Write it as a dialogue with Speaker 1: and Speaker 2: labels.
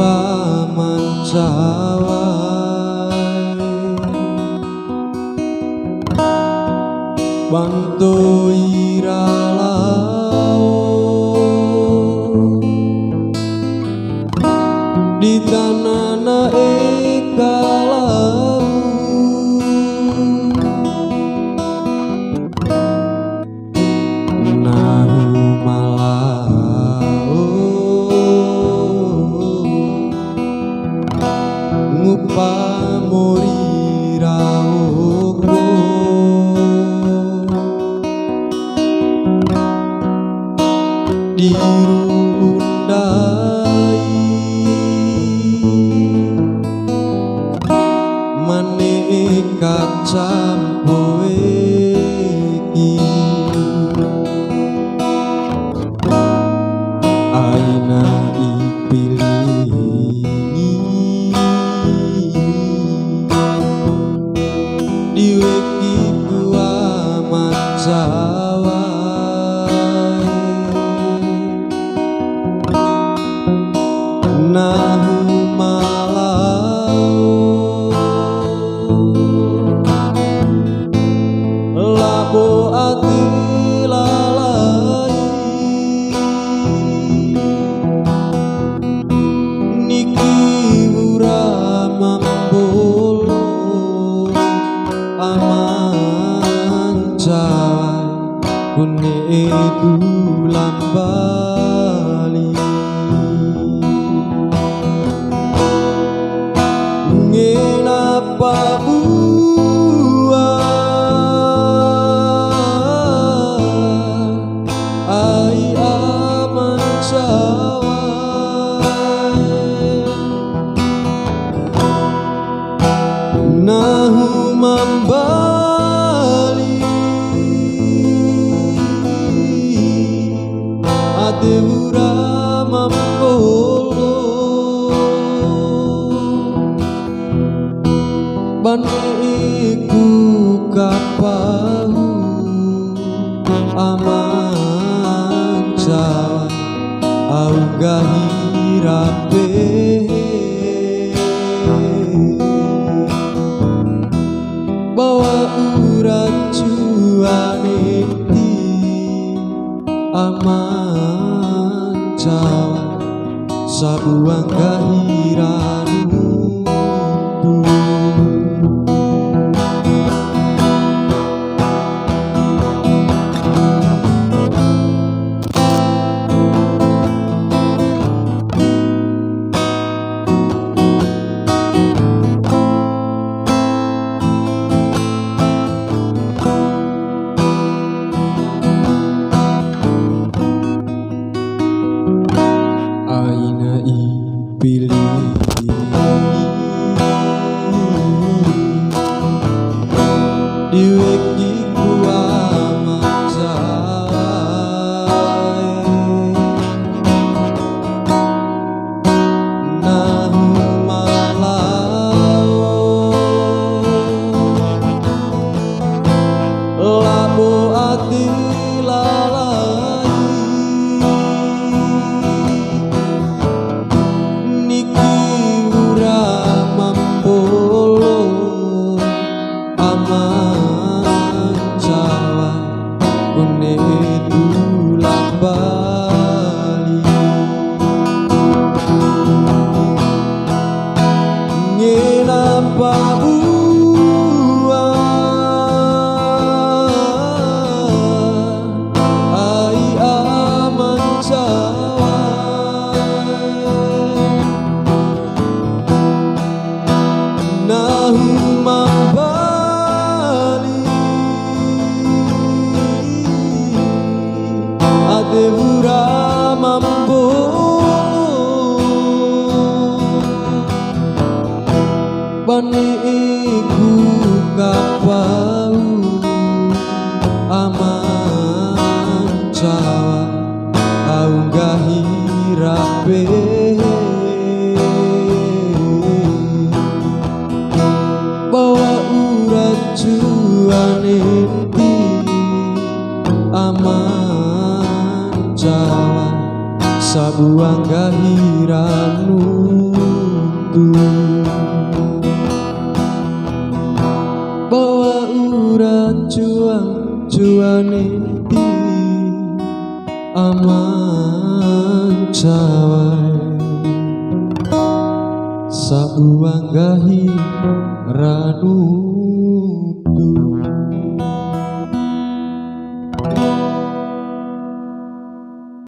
Speaker 1: aman cawai bantu iralao di tanana ekalau nahu malao ngupamori raoko dirundai maneka campoeki aina ipilingi diweki gua macawa nahu malao labo ati lalai niki ura mambolo aman cawai kune dulan bali ngenapa buah ai aman cawai nahu mambali ate ura mambolo baniku kapahu aman cawai auga hirape bawa urat cuaneti aman cawai sabuang gahiranu aina ipilih diweki gua macai nahu malao labo ati lalai niki ura mambolo aman cawai kune dulan bali ngenapa buah ai aman cawai nahu mambali ate ura mambolo baniku kapau aman cawai auga hirape bawa urat cuaneti aman cawai sabuang gahiranu metu bawa urat cuane di aman cawai sabuanggahi ranu